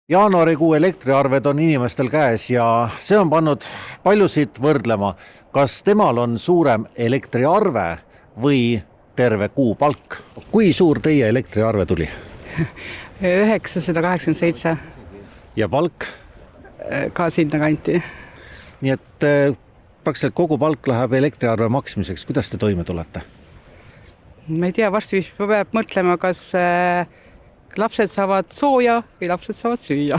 Jaanuarikuu elektriarved on inimestel käes ja see on pannud paljusid võrdlema, kas temal on suurem elektriarve või terve kuu palk. Kui suur teie elektriarve tuli? 987 Ja palk? ka sinna kanti. Nii et praktiliselt kogu palk läheb elektriarve maksmiseks. Kuidas te toime tulete? Ma ei tea, varsti peab mõtlema, kas lapsed saavad sooja või lapsed saavad süüa.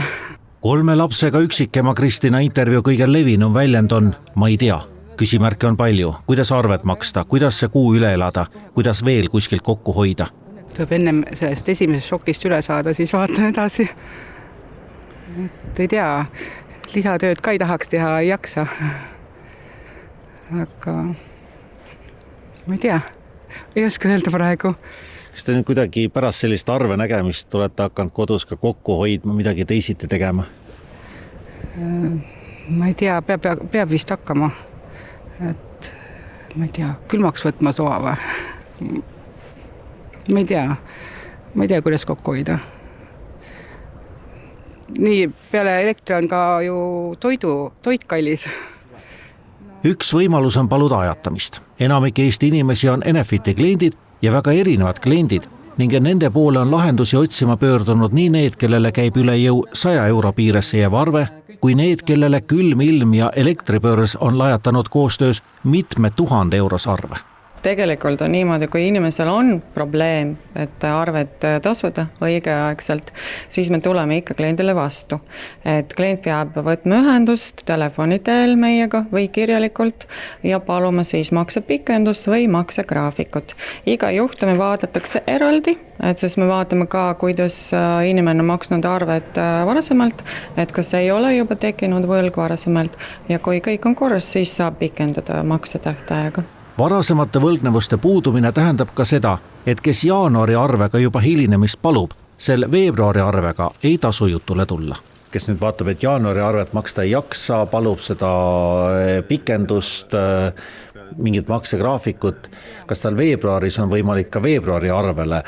3 lapsega üksikema Kristina intervjuu kõige levinum väljend on ma ei tea. Küsimärke on palju, kuidas arvet maksta, kuidas see kuu üle elada, kuidas veel kuskilt kokku hoida. Tuleb ennem sellest esimesest šokist üle saada, siis vaatan edasi. Et ei tea, lisatööd ka ei tahaks teha, ei jaksa. Aga ma ei tea, ei oska öelda praegu. Kas te nüüd kuidagi pärast sellist arve nägemist olete hakanud kodus ka kokku hoidma, midagi teisiti tegema? Ma ei tea, peab vist hakkama. Et ma ei tea, külmaks võtma toa või? Ma ei tea, kuidas kokku hoida. Nii, peale elektri on ka ju toit kallis. Üks võimalus on paluda ajatamist. Enamik Eesti inimesi on Enefiti kliendid ja väga erinevad kliendid ning nende poole on lahendusi otsima pöördunud nii need, kellele käib üle jõu 100 euro piiresse jääv arve, kui need, kellele külm ilm ja elektribörs on lajatanud koostöös mitme 1000 euros arve. Tegelikult on niimoodi, kui inimesel on probleem, et arvet tasuda õigeaegselt, siis me tuleme ikka kliendile vastu. Et klient peab võtma ühendust telefoni teel meiega või kirjalikult ja paluma siis maksepikendust või maksegraafikut. Iga juhtumi vaadatakse eraldi, et siis me vaatame ka, kuidas inimene maksnud arvet varasemalt, et kas ei ole juba tekkinud võlg varasemalt ja kui kõik on korras, siis saab pikendada maksetähtaega. Varasemate võlgnevuste puudumine tähendab ka seda, et kes jaanuari arvega juba hilinemist palub, sel veebruari arvega ei tasu jutule tulla. Kes nüüd vaatab, et jaanuari arvet maksta ei jaksa, palub seda pikendust, mingit maksegraafikut, kas tal veebruaris on võimalik ka veebruari arvele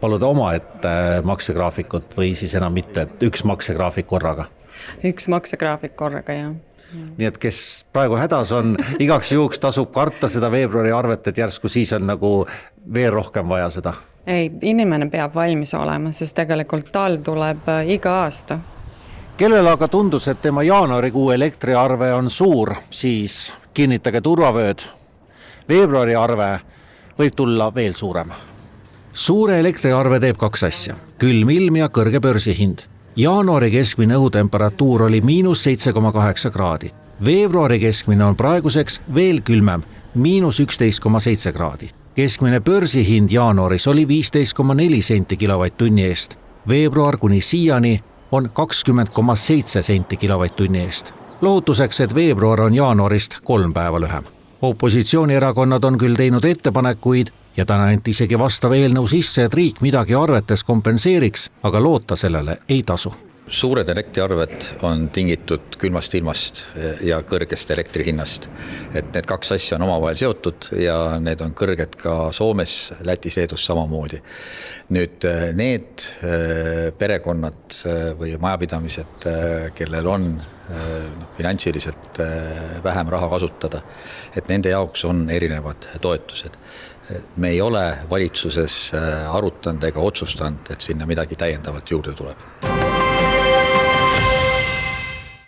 paluda omaette maksegraafikut või siis enam mitte, et üks maksegraafik korraga? Üks maksegraafik korraga, jah. Nii et kes praegu hädas on, igaks juhuks tasub karta seda veebruari arvet, et järsku siis on nagu veel rohkem vaja seda? Ei, inimene peab valmis olema, sest tegelikult tal tuleb iga aasta. Kellel aga tundus, et tema jaanuarikuu elektriarve on suur, siis kinnitage turvavööd. Veebruari arve võib tulla veel suurem. Suure elektriarve teeb 2 asja, külm ilm ja kõrge börsihind. Jaanuari keskmine õhutemperatuur oli -7,8 kraadi. Veebruari keskmine on praeguseks veel külmem, -11,7 kraadi. Keskmine börsihind jaanuaris oli 15,4 senti kilovatt-tunni eest. Veebruar kuni siiani on 20,7 senti kilovatt-tunni eest. Lohutuseks, et veebruar on jaanuarist 3 päeva lühem. Opositsioonierakonnad on küll teinud ettepanekuid ja täna anti isegi vastav eelnõu sisse, et riik midagi arvetes kompenseeriks, aga loota sellele ei tasu. Suured elektriarved on tingitud külmast ilmast ja kõrgest elektrihinnast. Et need 2 asja on omavahel seotud ja need on kõrged ka Soomes, Lätis, Leedus samamoodi. Nüüd need perekonnad või majapidamised, kellel on finantsiliselt vähem raha kasutada, et nende jaoks on erinevad toetused. Me ei ole valitsuses arutanud ega otsustanud, et sinna midagi täiendavat juurde tuleb.